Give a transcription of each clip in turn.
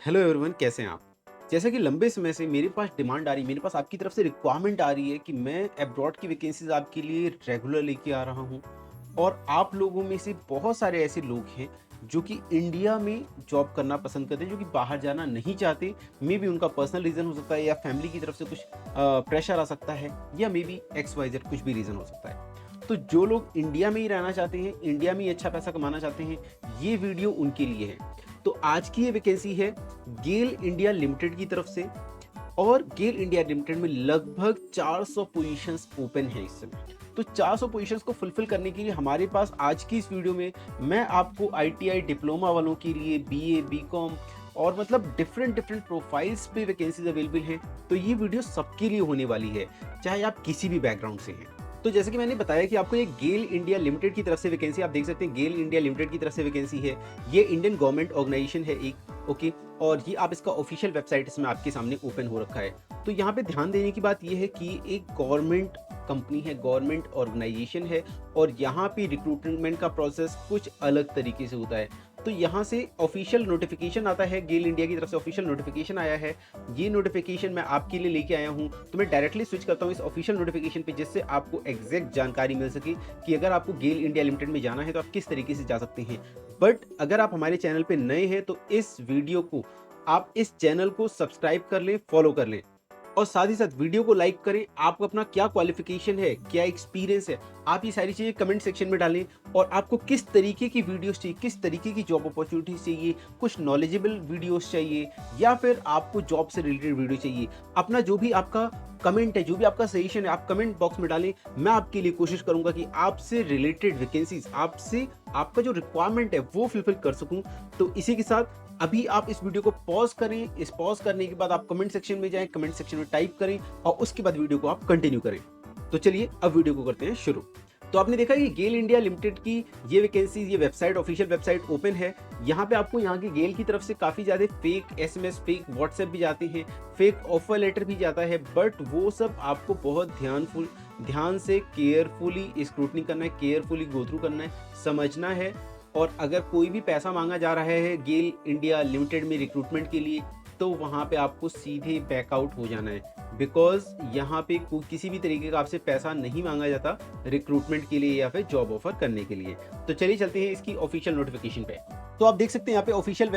Hello everyone, कैसे हैं आप? जैसा कि लंबे समय से मेरे पास डिमांड आ रही है, मेरे पास आपकी तरफ से रिक्वायरमेंट आ रही है कि मैं अब्रॉड की वैकेंसीज़ आपके लिए रेगुलर लेके आ रहा हूँ और आप लोगों में से बहुत सारे ऐसे लोग हैं जो कि इंडिया में जॉब करना पसंद करते हैं, जो कि बाहर जाना नहीं चाहते। मेबी उनका पर्सनल रीज़न हो सकता है या फैमिली की तरफ से कुछ प्रेशर आ सकता है या मेबी एक्स वाई जेड कुछ भी रीज़न हो सकता है। तो जो लोग इंडिया में ही रहना चाहते हैं, इंडिया में ही अच्छा पैसा कमाना चाहते हैं, ये वीडियो उनके लिए है। तो आज की ये वैकेंसी है गेल इंडिया लिमिटेड की तरफ से और गेल इंडिया लिमिटेड में लगभग 400 पोजीशंस ओपन हैं इस समय। तो 400 पोजीशंस को फुलफिल करने के लिए हमारे पास आज की इस वीडियो में मैं आपको आईटीआई डिप्लोमा वालों के लिए बीए, बीकॉम और मतलब डिफरेंट डिफरेंट प्रोफाइल्स पे वैकेंसीज अवेलेबल हैं। तो ये वीडियो सबके लिए होने वाली है, चाहे आप किसी भी बैकग्राउंड से हैं। तो जैसे कि मैंने बताया कि आपको ये गेल इंडिया लिमिटेड की तरफ से वैकेंसी, आप देख सकते हैं गेल इंडिया लिमिटेड की तरफ से वैकेंसी है। ये इंडियन गवर्नमेंट ऑर्गेनाइजेशन है एक, ओके। और ये आप इसका ऑफिशियल वेबसाइट इसमें आपके सामने ओपन हो रखा है। तो यहाँ पे ध्यान देने की बात ये है कि ये एक गवर्नमेंट कंपनी है, गवर्नमेंट ऑर्गेनाइजेशन है और यहाँ पे रिक्रूटमेंट का प्रोसेस कुछ अलग तरीके से होता है। तो यहाँ से ऑफिशियल नोटिफिकेशन आता है, गेल इंडिया की तरफ से ऑफिशियल नोटिफिकेशन आया है। ये नोटिफिकेशन मैं आपके लिए लेके आया हूँ, तो मैं डायरेक्टली स्विच करता हूँ इस ऑफिशियल नोटिफिकेशन पे, जिससे आपको एग्जैक्ट जानकारी मिल सके कि अगर आपको गेल इंडिया लिमिटेड में जाना है तो आप किस तरीके से जा सकते हैं। बट अगर आप हमारे चैनल पे नए हैं तो इस वीडियो को, आप इस चैनल को सब्सक्राइब कर लें, फॉलो कर लें और साथ ही साथ वीडियो को लाइक करें। आपको अपना क्या क्वालिफिकेशन है, क्या एक्सपीरियंस है, आप ये सारी चीज़ें कमेंट सेक्शन में डालें। और आपको किस तरीके की वीडियोस चाहिए, किस तरीके की जॉब अपॉर्चुनिटीज चाहिए, कुछ नॉलेजेबल वीडियोस चाहिए या फिर आपको जॉब से रिलेटेड वीडियो चाहिए, अपना जो भी आपका कमेंट है, जो भी आपका सजेशन है, आप कमेंट बॉक्स में डालें। मैं आपके लिए कोशिश करूंगा कि आपसे रिलेटेड वैकेंसीज, आपसे आपका जो रिक्वायरमेंट है वो फुलफिल कर सकूं। तो इसी के साथ अभी आप इस वीडियो को पॉज करें। इस पॉज करने के बाद आप कमेंट सेक्शन में जाएं, कमेंट सेक्शन में टाइप करें और उसके बाद वीडियो को आप कंटिन्यू करें। तो चलिए अब वीडियो को करते हैं शुरू। तो आपने देखा कि गेल इंडिया लिमिटेड की ये वैकेंसी, ये वेबसाइट, ऑफिशियल वेबसाइट ओपन है। यहाँ पे आपको यहाँ की गेल की तरफ से काफ़ी ज़्यादा फेक एसएमएस, फेक व्हाट्सएप भी जाते हैं, फेक ऑफर लेटर भी जाता है। बट वो सब आपको बहुत ध्यान से केयरफुली स्क्रूटनी करना है, केयरफुली गो थ्रू करना है, समझना है। और अगर कोई भी पैसा मांगा जा रहा है गेल इंडिया लिमिटेड में रिक्रूटमेंट के लिए, तो वहाँ पे आपको सीधे बैकआउट हो जाना है। बिकॉज यहाँ पे किसी भी तरीके का आपसे पैसा नहीं मांगा जाता रिक्रूटमेंट के लिए या फिर जॉब ऑफर करने के लिए। तो चलिए चलते हैं इसकी ऑफिशियल नोटिफिकेशन पे। तो आप देख सकते हैं यहाँ पे ऑफिशियल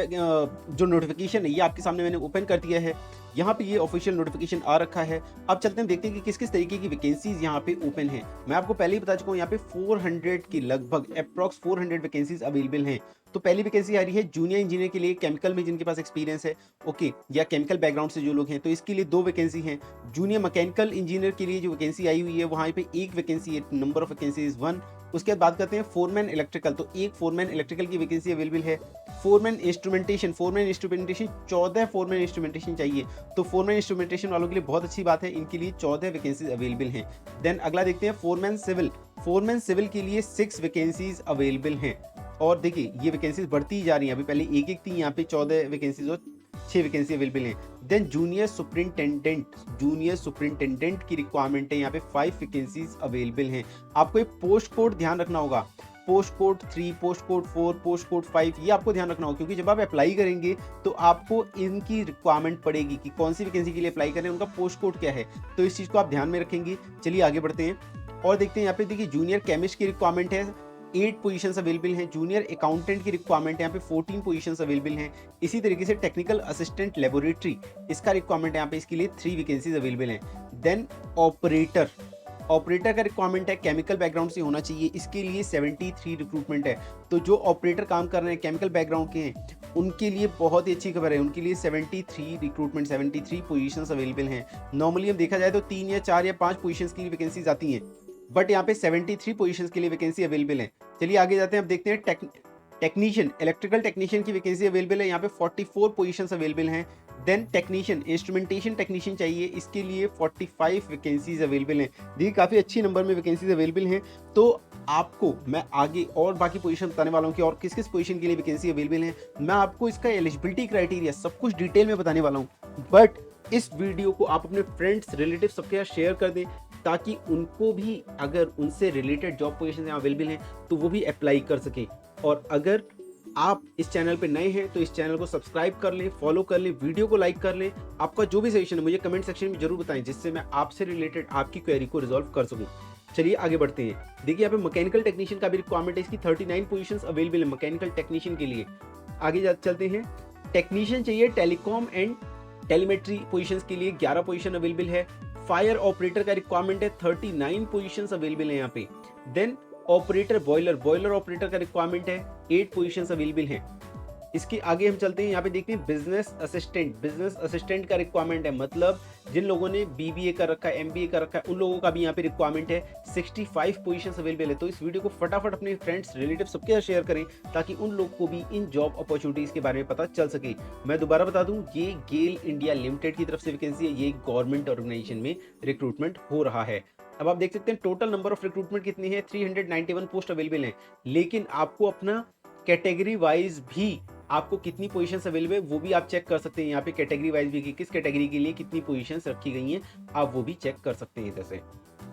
जो नोटिफिकेशन है ये आपके सामने मैंने ओपन कर दिया है। यहाँ पे ये ऑफिशियल नोटिफिकेशन आ रखा है। अब चलते हैं, देखते हैं कि किस किस तरीके की वैकेंसीज यहाँ पे ओपन है। मैं आपको पहले ही बता चुका हूँ, यहाँ पे 400 की लगभग अप्रॉक्स 400 वैकेंसीज अवेलेबल हैं। तो पहली वैकेंसी आ रही है जूनियर इंजीनियर के लिए, केमिकल में जिनके पास एक्सपीरियंस है, ओके, या केमिकल बैकग्राउंड से जो लोग हैं, तो इसके लिए 2 वैकेंसी हैं। जूनियर मैकेनिकल इंजीनियर के लिए जो वैकेंसी आई हुई है वहाँ पे 1 वैकेंसी है, नंबर ऑफ वैकेंसीज 1। उसके बाद बात करते हैं फोरमैन इलेक्ट्रिकल, तो 1 फोरमैन इलेक्ट्रिकल की वैकेंसी अवेलेबल है। फोरमैन इंस्ट्रूमेंटेशन 14 फोरमैन इंस्ट्रूमेंटेशन चाहिए। तो फोरमैन इंस्ट्रूमेंटेशन वालों के लिए बहुत अच्छी बात है, इनके लिए 14 वैकेंसीज अवेलेबल हैं। देन अगला देखते हैं फोरमैन सिविल के लिए 6 वैकेंसीज अवेलेबल हैं। और देखिए ये वैकेंसीज बढ़ती ही जा रही हैं, अभी पहले एक एक थी, यहाँ पे 14 वैकेंसीज और 6 वैकेंसी अवेलेबल हैं। देन जूनियर सुपरिंटेंडेंट की रिक्वायरमेंट है, यहाँ पे 5 वैकेंसीज अवेलेबल हैं। आपको एक पोस्ट कोड ध्यान रखना होगा, post code 3, post code 4, post code 5, ये आपको ध्यान रखना होगा, क्योंकि जब आप अप्लाई करेंगे तो आपको इनकी रिक्वायरमेंट पड़ेगी कि कौन सी वैकेंसी के लिए अप्लाई करें, उनका पोस्ट कोड क्या है। तो इस चीज़ को आप ध्यान में रखेंगे। चलिए आगे बढ़ते हैं और देखते हैं। यहाँ पे देखिए जूनियर केमिस्ट की रिक्वायरमेंट है, 8 पोजीशंस अवेलेबल हैं। जूनियर अकाउंटेंट की रिक्वायरमेंट यहाँ पे 14 पोजीशंस अवेलेबल हैं। इसी तरीके से टेक्निकल असिस्टेंट लेबोरेटरी, इसका रिक्वायरमेंट यहाँ पे इसके लिए 3 वैकेंसीज अवेलेबल हैं। देन ऑपरेटर का रिक्वायरमेंट है, केमिकल बैकग्राउंड से होना चाहिए, इसके लिए 73 रिक्रूटमेंट है। तो जो ऑपरेटर काम कर रहे हैं केमिकल बैकग्राउंड के हैं उनके लिए बहुत ही अच्छी खबर है, उनके लिए 73 रिक्रूटमेंट, 73 पोजीशंस अवेलेबल हैं। नॉर्मली हम देखा जाए तो 3 या 4 या 5 पोजीशंस की वैकेंसीज आती हैं, बट यहाँ पे 73 पोजीशंस के लिए वैकेंसी अवेलेबल है। चलिए आगे जाते हैं, अब देखते हैं टेक्नीशियन, इलेक्ट्रिकल टेक्नीशियन की वैकेंसी अवेलेबल है, यहाँ पे 44 पोजीशंस अवेलेबल हैं। देन टेक्नीशियन, इंस्ट्रूमेंटेशन टेक्नीशियन चाहिए, इसके लिए 45 वैकेंसीज अवेलेबल हैं। देखिए काफ़ी अच्छी नंबर में वैकेंसीज अवेलेबल हैं। तो आपको मैं आगे और बाकी पोजीशन बताने वाला हूँ कि और किस किस पोजीशन के लिए वैकेंसी अवेलेबल है। मैं आपको इसका एलिजिबिलिटी क्राइटेरिया सब कुछ डिटेल में बताने वाला हूँ। बट इस वीडियो को आप अपने फ्रेंड्स, रिलेटिव सबके साथ शेयर कर दें, ताकि उनको भी अगर उनसे रिलेटेड जॉब पोजीशन यहाँ अवेलेबल हैं तो वो भी अप्लाई कर सकें। और अगर आप इस चैनल पे नए हैं तो इस चैनल को सब्सक्राइब कर लें, फॉलो कर लें, वीडियो को लाइक कर लें। आपका जो भी सजेशन है मुझे कमेंट सेक्शन में जरूर बताएं, जिससे मैं आपसे रिलेटेड आपकी क्वेरी को रिजॉल्व कर सकूं। चलिए आगे बढ़ते हैं। देखिए यहाँ पे मैकेनिकल टेक्नीशियन का भी रिक्वायरमेंट है, इसकी 39 पोजीशंस अवेलेबल है मैकेनिकल टेक्नीशियन के लिए। आगे चलते हैं। टेक्नीशियन चाहिए टेलीकॉम एंड टेलीमेट्री पोजीशंस के लिए 11 पोजीशन अवेलेबल है। फायर ऑपरेटर का रिक्वायरमेंट है, 39 पोजीशंस अवेलेबल है यहाँ पे। देन ऑपरेटर बॉयलर ऑपरेटर का रिक्वायरमेंट है, 8 पोजीशंस अवेलेबल हैं। इसके आगे हम चलते हैं, यहाँ पे देखते हैं बिजनेस असिस्टेंट का रिक्वायरमेंट है, मतलब जिन लोगों ने बीबीए कर रखा है, एमबीए कर रखा है, उन लोगों का भी यहाँ पे रिक्वायरमेंट है। 65 पोजीशंस अवेलेबल है। तो इस वीडियो को फटाफट अपने फ्रेंड्स रिलेटिव सबके साथ शेयर करें, ताकि उन लोग को भी इन जॉब अपॉर्चुनिटीज के बारे में पता चल सके। मैं दोबारा बता दूं, ये गेल इंडिया लिमिटेड की तरफ से वैकेंसी है, ये गवर्नमेंट ऑर्गेनाइजेशन में रिक्रूटमेंट हो रहा है। अब आप देख सकते हैं टोटल नंबर ऑफ रिक्रूटमेंट कितनी है, 391 पोस्ट अवेलेबल है। लेकिन आपको अपना कैटेगरी वाइज भी आपको कितनी पोजीशंस अवेलेबल है वो भी आप चेक कर सकते हैं। यहाँ पे कैटेगरी वाइज भी कि किस कैटेगरी के लिए कितनी पोजीशंस रखी गई हैं, आप वो भी चेक कर सकते हैं। जैसे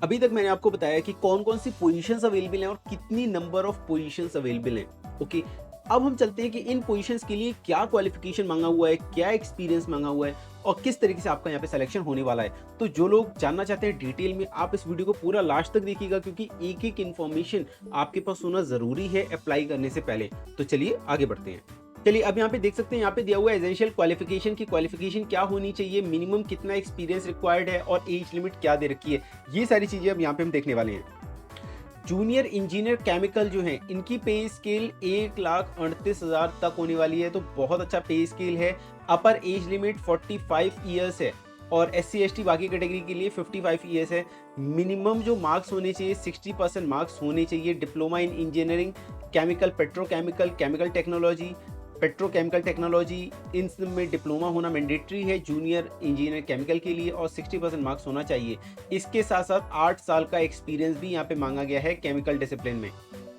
अभी तक मैंने आपको बताया कि कौन कौन सी पोजीशंस अवेलेबल हैं और कितनी नंबर ऑफ पोजीशंस अवेलेबल हैं। ओके, अब हम चलते हैं कि इन पोजीशंस के लिए क्या क्वालिफिकेशन मांगा हुआ है, क्या एक्सपीरियंस मांगा हुआ है और किस तरीके से आपका यहाँ पे सिलेक्शन होने वाला है। तो जो लोग जानना चाहते हैं डिटेल में, आप इस वीडियो को पूरा लास्ट तक देखिएगा, क्योंकि एक एक इन्फॉर्मेशन आपके पास होना जरूरी है अप्लाई करने से पहले। तो चलिए आगे बढ़ते हैं। चलिए अब यहाँ पे देख सकते हैं, यहाँ पे दिया हुआ है एसेंशियल क्वालिफिकेशन की क्वालिफिकेशन क्या होनी चाहिए, मिनिमम कितना एक्सपीरियंस रिक्वायर्ड है और एज लिमिट क्या दे रखी है। ये सारी चीजें अब यहाँ पे हम देखने वाले हैं। जूनियर इंजीनियर केमिकल जो है, इनकी पे स्केल 1,38,000 तक होने वाली है, तो बहुत अच्छा पे स्केल है। अपर एज लिमिट 45 ईयर्स है और SC/ST बाकी कैटेगरी के लिए 55 ईयर्स है। मिनिमम जो मार्क्स होने चाहिए 60% मार्क्स होने चाहिए। Diploma in engineering, chemical, petrochemical, chemical technology, petrochemical technology, इन सब में डिप्लोमा होना मैंडेटरी है जूनियर इंजीनियर केमिकल के लिए और 60% मार्क्स होना चाहिए। इसके साथ साथ 8 साल का एक्सपीरियंस भी यहाँ पे मांगा गया है केमिकल डिसिप्लिन में।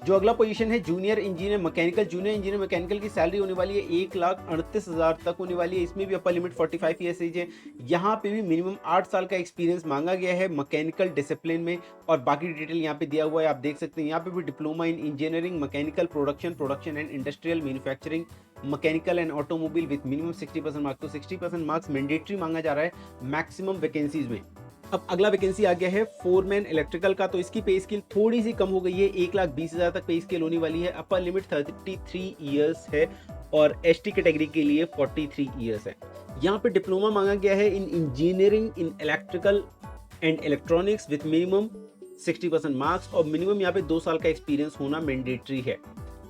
जो अगला पोजीशन है जूनियर इंजीनियर मैकेनिकल की सैलरी होने वाली है 1,38,000 तक होने वाली है। इसमें भी अपर लिमिट 45 ईयर्स एज है। यहाँ पे भी मिनिमम 8 साल का एक्सपीरियंस मांगा गया है मैकेनिकल डिसिप्लिन में और बाकी डिटेल यहाँ पे दिया हुआ है, आप देख सकते हैं। यहाँ पे भी diploma in engineering, mechanical, production and industrial manufacturing, mechanical and automobile with minimum 60% marks. तो 60% मार्क्स मैंडेटरी मांगा जा रहा है मैक्सिमम वैकेंसीज में। अब अगला वैकेंसी आ गया है फोरमैन इलेक्ट्रिकल का, तो इसकी पे स्केल थोड़ी सी कम हो गई है, 1,20,000 तक पे स्केल होने वाली है। अपर लिमिट 33 ईयर्स है और ST कैटेगरी के लिए 43 ईयर्स है। यहाँ पे डिप्लोमा मांगा गया है इन engineering in electrical and electronics with minimum 60% marks और मिनिमम यहाँ पे 2 साल का एक्सपीरियंस होना मैंडेटरी है।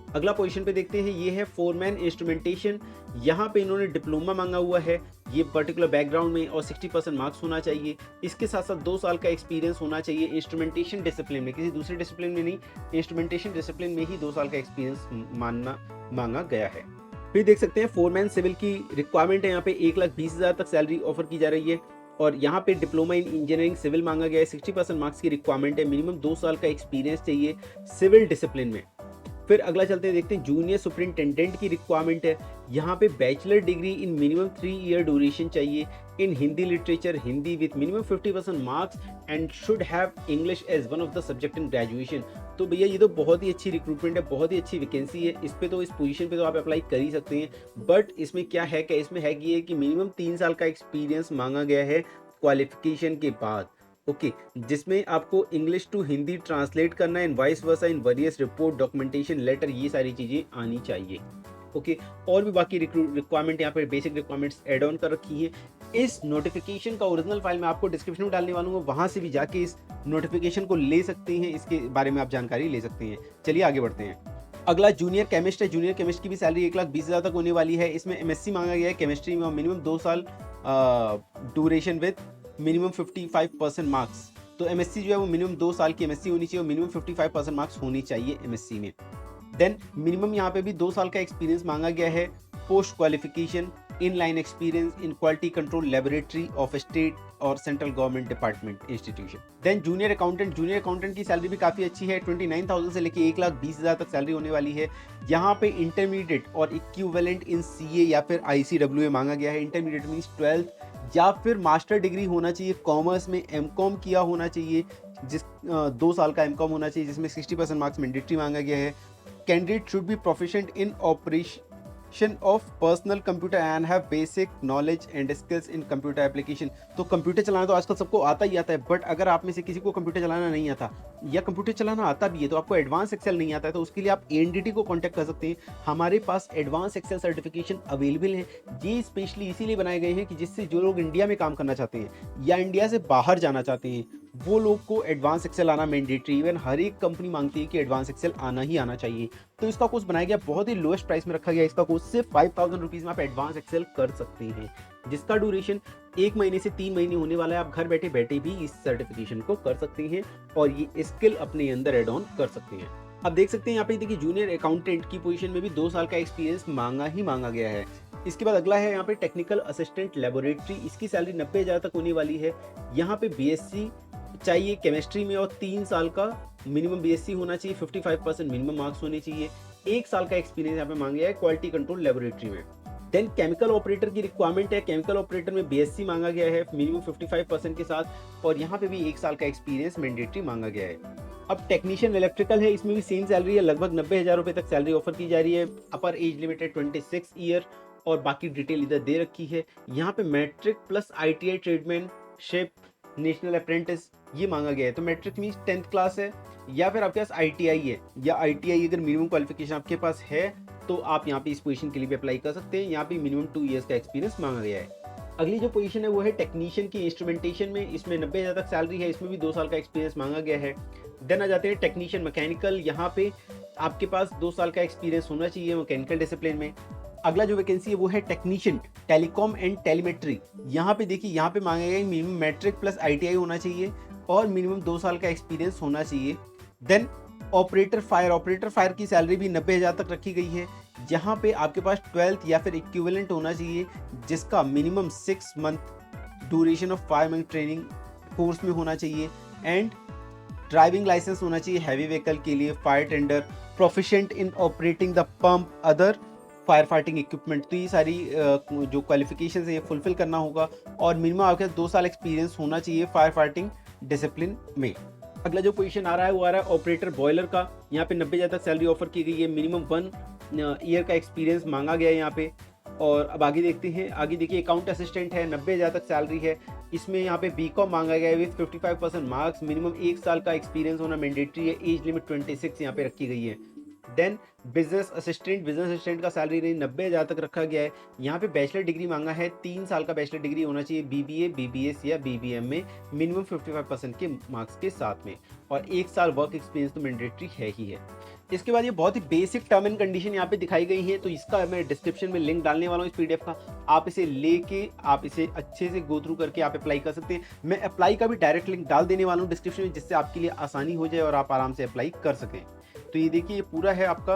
अगला पोजीशन पे देखते हैं, ये है फोरमैन इंस्ट्रूमेंटेशन। यहाँ पे इन्होंने डिप्लोमा मांगा हुआ है ये पर्टिकुलर बैकग्राउंड में और 60% मार्क्स होना चाहिए। इसके साथ साथ 2 साल का एक्सपीरियंस होना चाहिए इंस्ट्रूमेंटेशन डिसिप्लिन में, किसी दूसरे डिसिप्लिन में नहीं, इंस्ट्रूमेंटेशन डिसिप्लिन में ही 2 साल का एक्सपीरियंस मांगा गया है। फिर देख सकते हैं फोरमैन सिविल की रिक्वायरमेंट है, यहाँ पे 1,20,000 तक सैलरी ऑफर की जा रही है और यहाँ पे डिप्लोमा इन इंजीनियरिंग सिविल मांगा गया है। 60% मार्क्स की रिक्वायरमेंट है, मिनिमम 2 साल का एक्सपीरियंस चाहिए सिविल डिसिप्लिन में। फिर अगला चलते हैं, देखते हैं जूनियर सुपरिंटेंडेंट की रिक्वायरमेंट है। यहाँ पे bachelor degree in minimum 3 year duration चाहिए in Hindi literature, Hindi with minimum 50% marks and should have English as one of the subject in graduation. तो भैया ये तो बहुत ही अच्छी रिक्रूटमेंट है, बहुत ही अच्छी वैकेंसी है। इस पोजीशन पे तो आप अप्लाई कर ही सकते हैं। बट इसमें क्या है कि इसमें है कि मिनिमम 3 साल का एक्सपीरियंस मांगा गया है क्वालिफिकेशन के बाद। ओके, जिसमें आपको इंग्लिश टू हिंदी ट्रांसलेट करना है in vice versa in various report, documentation, letter, ये सारी चीज़ें आनी चाहिए। ओके, और भी बाकी रिक्वायरमेंट यहाँ पे बेसिक रिक्वायरमेंट्स एड ऑन कर रखी है। इस नोटिफिकेशन का ओरिजिनल फाइल मैं आपको डिस्क्रिप्शन में डालने वाला हूँ, वहाँ से भी जाके इस नोटिफिकेशन को ले सकते हैं, इसके बारे में आप जानकारी ले सकते हैं। चलिए आगे बढ़ते हैं। अगला जूनियर केमिस्ट है। जूनियर केमिस्ट की भी सैलरी 1,20,000 तक होने वाली है। इसमें MSc मांगा गया है केमिस्ट्री में और मिनिमम 2 साल ड्यूरेशन विद मिनिमम 55% मार्क्स। तो MSc जो है वो मिनिमम 2 साल की MSc होनी चाहिए और मिनिमम 55% मार्क्स होनी चाहिए MSc में। देन मिनिमम यहाँ पे भी 2 साल का एक्सपीरियंस मांगा गया है। Post qualification in line experience in quality control laboratory of state और central government department institution. Then junior accountant की सैलरी भी काफ़ी अच्छी है, 29,000 से लेके 1,20,000 तक सैलरी होने वाली है। यहाँ पे इंटरमीडिएट और इक्विवेलेंट इन CA या फिर ICWA मांगा गया है। इंटरमीडिएट मीन्स 12th या फिर मास्टर डिग्री होना चाहिए, कॉमर्स में MCOM किया होना चाहिए, 2 साल का MCOM होना चाहिए, जिसमें 60% मार्क्स मैंडेटरी मांगा गया है। Candidate should be proficient in operation of personal computer and have basic knowledge and skills in computer application. तो कंप्यूटर चलाना तो आजकल सबको आता ही आता है, बट अगर आप में से किसी को कंप्यूटर चलाना नहीं आता या कंप्यूटर चलाना आता भी है तो आपको एडवांस एक्सेल नहीं आता है, तो उसके लिए आप एनडीटी को कांटेक्ट कर सकते हैं। हमारे पास एडवांस एक्सेल सर्टिफिकेशन अवेलेबल है। ये स्पेशली इसीलिए बनाए गए हैं कि जिससे जो लोग इंडिया में काम करना चाहते हैं या इंडिया से बाहर जाना चाहते हैं वो लोग को एडवांस एक्सेल आना मैंडेटरी, इवन हर एक कंपनी मांगती है कि एडवांस एक्सेल आना ही आना चाहिए। तो इसका कोर्स बनाया गया, बहुत ही लोएस्ट प्राइस में रखा गया। इसका कोर्स सिर्फ 5000 रुपीज़ में आप एडवांस एक्सेल कर सकते हैं, जिसका ड्यूरेशन 1 महीने से 3 महीने होने वाला है। आप घर बैठे बैठे भी इस सर्टिफिकेशन को कर सकते हैं और ये स्किल अपने अंदर एड ऑन कर सकते हैं। आप देख सकते हैं यहाँ पे देखिए जूनियर अकाउंटेंट की पोजीशन में भी 2 साल का एक्सपीरियंस मांगा गया है। इसके बाद अगला है यहाँ पे टेक्निकल असिस्टेंट लेबोरेटरी। इसकी सैलरी 90,000 तक होने वाली है। यहाँ पे बीएससी चाहिए केमिस्ट्री में और 3 साल का मिनिमम बीएससी होना चाहिए, 55% मिनिमम मार्क्स होने चाहिए। 1 साल का एक्सपीरियंस यहाँ पे मांगा गया है क्वालिटी कंट्रोल लेबोरेटरी में। देन केमिकल ऑपरेटर की रिक्वायरमेंट है। केमिकल ऑपरेटर में बीएससी मांगा गया है मिनिमम 55% के साथ और यहाँ पे भी 1 साल का एक्सपीरियंस मैंडेटरी मांगा गया है। अब टेक्नीशियन इलेक्ट्रिकल है, इसमें भी सेम सैलरी है, लगभग 90,000 रुपये तक सैलरी ऑफर की जा रही है। अपर एज लिमिट है 26 ईयर और बाकी डिटेल इधर दे रखी है। यहाँ पे matric plus ITI tradesmanship national apprentice ये मांगा गया है। तो मैट्रिक मीन्स 10th क्लास है या फिर आपके पास आईटीआई है, या आईटीआई अगर मिनिमम क्वालिफिकेशन आपके पास है तो आप यहाँ पे इस पोजीशन के लिए भी अप्लाई कर सकते हैं। यहाँ पे मिनिमम 2 इयर्स का एक्सपीरियंस मांगा गया है। अगली जो पोजीशन है वो है टेक्नीशियन की इंस्ट्रूमेंटेशन में। इसमें 90,000 तक सैलरी है, इसमें भी 2 साल का एक्सपीरियंस मांगा गया है। देन आ जाते हैं टेक्नीशियन मैकेनिकल। यहाँ पे आपके पास 2 साल का एक्सपीरियंस होना चाहिए मैकेनिकल डिसिप्लिन में। अगला जो वैकेंसी है वो है टेक्नीशियन टेलीकॉम एंड टेलीमेट्री। यहाँ पे देखिए यहाँ पे मांगा गया है मिनिमम मैट्रिक प्लस आईटीआई होना चाहिए और मिनिमम 2 साल का एक्सपीरियंस होना चाहिए। देन ऑपरेटर फायर की सैलरी भी 90,000 तक रखी गई है। जहाँ पे आपके पास 12th या फिर इक्विवेलेंट होना चाहिए, जिसका minimum 6 month duration of fireman training course में होना चाहिए एंड ड्राइविंग लाइसेंस होना चाहिए हैवी व्हीकल के लिए। Fire tender proficient in operating the pump other fire fighting equipment. तो ये सारी जो क्वालिफिकेशन है ये फुलफिल करना होगा और मिनिमम आपके 2 साल एक्सपीरियंस होना चाहिए फायर फाइटिंग डिसिप्लिन में। अगला जो पोजीशन आ रहा है वो आ रहा है ऑपरेटर बॉयलर का। यहाँ पे 90,000 तक सैलरी ऑफर की गई है, मिनिमम 1 ईयर का एक्सपीरियंस मांगा गया है यहाँ पे। और अब आगे देखते हैं, आगे देखिए अकाउंट असिस्टेंट है, 90,000 तक सैलरी है। इसमें यहाँ पे बीकॉम मांगा गया है विद 55% मार्क्स, मिनिमम 1 साल का एक्सपीरियंस होना मैंडेटरी है। एज लिमिट 26 यहाँ पे रखी गई है। देन बिजनेस असिस्टेंट का सैलरी रेंज 90,000 तक रखा गया है। यहाँ पे बैचलर डिग्री मांगा है, 3 साल का बैचलर डिग्री होना चाहिए बीबीए, बीबीएस या बीबीएम में, मिनिमम 55% के मार्क्स के साथ में, और 1 साल वर्क एक्सपीरियंस तो मैंडेटरी है ही है। इसके बाद ये बहुत ही बेसिक टर्म एंड कंडीशन यहाँ पे दिखाई गई है, तो इसका मैं डिस्क्रिप्शन में लिंक डालने वाला हूँ इस पीडीएफ का। आप इसे लेके आप इसे अच्छे से गो थ्रू करके आप अप्लाई कर सकते हैं। मैं अप्लाई का भी डायरेक्ट लिंक डाल देने वाला हूँ डिस्क्रिप्शन में, जिससे आपके लिए आसानी हो जाए और आप आराम से अप्लाई कर सकें। तो ये देखिए, ये पूरा है आपका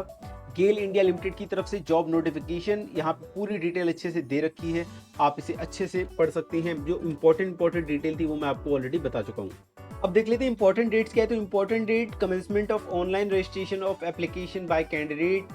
गेल इंडिया लिमिटेड की तरफ से जॉब नोटिफिकेशन। यहाँ पे पूरी डिटेल अच्छे से दे रखी है, आप इसे अच्छे से पढ़ सकते हैं। जो इंपॉर्टेंट डिटेल थी वो मैं आपको ऑलरेडी बता चुका हूँ। अब देख लेते हैं इंपॉर्टेंट डेट्स क्या है। तो important date commencement of online registration of application by candidate,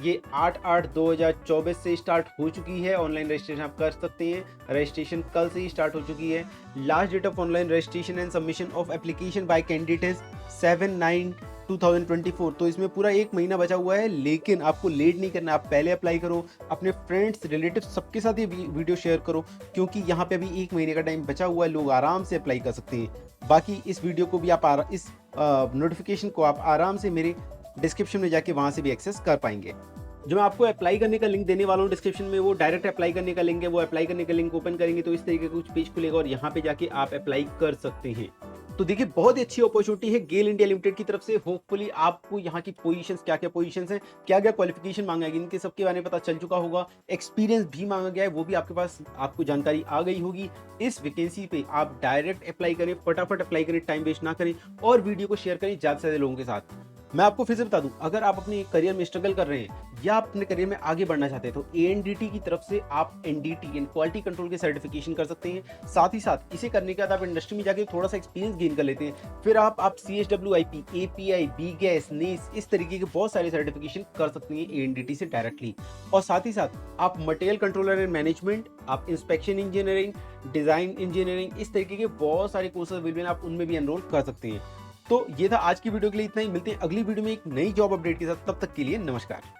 ये 8/8/2024 से स्टार्ट हो चुकी है। ऑनलाइन रजिस्ट्रेशन आप कर सकते हैं, रजिस्ट्रेशन कल से ही स्टार्ट हो चुकी है। Last date of online registration and submission of application by candidate is 7/9/2024। तो इसमें पूरा 1 महीना बचा हुआ है, लेकिन आपको लेट नहीं करना, आप पहले अप्लाई करो, अपने फ्रेंड्स रिलेटिव सबके साथ ये वीडियो शेयर करो, क्योंकि यहाँ पे अभी 1 महीने का टाइम बचा हुआ है, लोग आराम से अप्लाई कर सकते हैं। बाकी इस वीडियो को भी आप इस नोटिफिकेशन को आप आराम से मेरे डिस्क्रिप्शन में जाके वहाँ से भी एक्सेस कर पाएंगे। जो मैं आपको अप्लाई करने का लिंक देने वाला हूँ डिस्क्रिप्शन में, वो डायरेक्ट अप्लाई करने का लिंक है। वो अप्लाई करने का लिंक ओपन करेंगे तो इस तरीके का कुछ पेज खुलेगा और यहाँ पे जाके आप अप्लाई कर सकते हैं। तो देखिए, बहुत ही अच्छी अपॉर्चुनिटी है गेल इंडिया लिमिटेड की तरफ से। होपफुली आपको यहाँ की पोजीशंस, क्या क्या पोजीशंस हैं, क्या क्या क्वालिफिकेशन मांगा गया, इनके सबके बारे में पता चल चुका होगा। एक्सपीरियंस भी मांगा गया है, वो भी आपके पास आपको जानकारी आ गई होगी। इस वैकेंसी पे आप डायरेक्ट अप्लाई करें, फटाफट अप्लाई करें, टाइम वेस्ट ना करें और वीडियो को शेयर करें ज़्यादा से ज़्यादा लोगों के साथ। मैं आपको फिर से बता दूं, अगर आप अपने करियर में स्ट्रगल कर रहे हैं या अपने करियर में आगे बढ़ना चाहते हैं, तो एएनडीटी की तरफ से आप एनडीटी इन क्वालिटी कंट्रोल के सर्टिफिकेशन कर सकते हैं। साथ ही साथ इसे करने के बाद आप इंडस्ट्री में जाके थोड़ा सा एक्सपीरियंस गेन कर लेते हैं, फिर आप CHWIP, API, BGAS, NIS, इस तरीके के बहुत सारे सर्टिफिकेशन कर सकते हैं एएनडीटी से डायरेक्टली। और साथ ही साथ आप मटेरियल कंट्रोलर एंड मैनेजमेंट, आप इंस्पेक्शन इंजीनियरिंग, डिजाइन इंजीनियरिंग, इस तरीके के बहुत सारे कोर्सेज अवेलेबल हैं, आप उनमें भी एनरोल कर सकते हैं। तो ये था आज की वीडियो के लिए इतना ही। मिलते हैं अगली वीडियो में एक नई जॉब अपडेट के साथ। तब तक के लिए नमस्कार।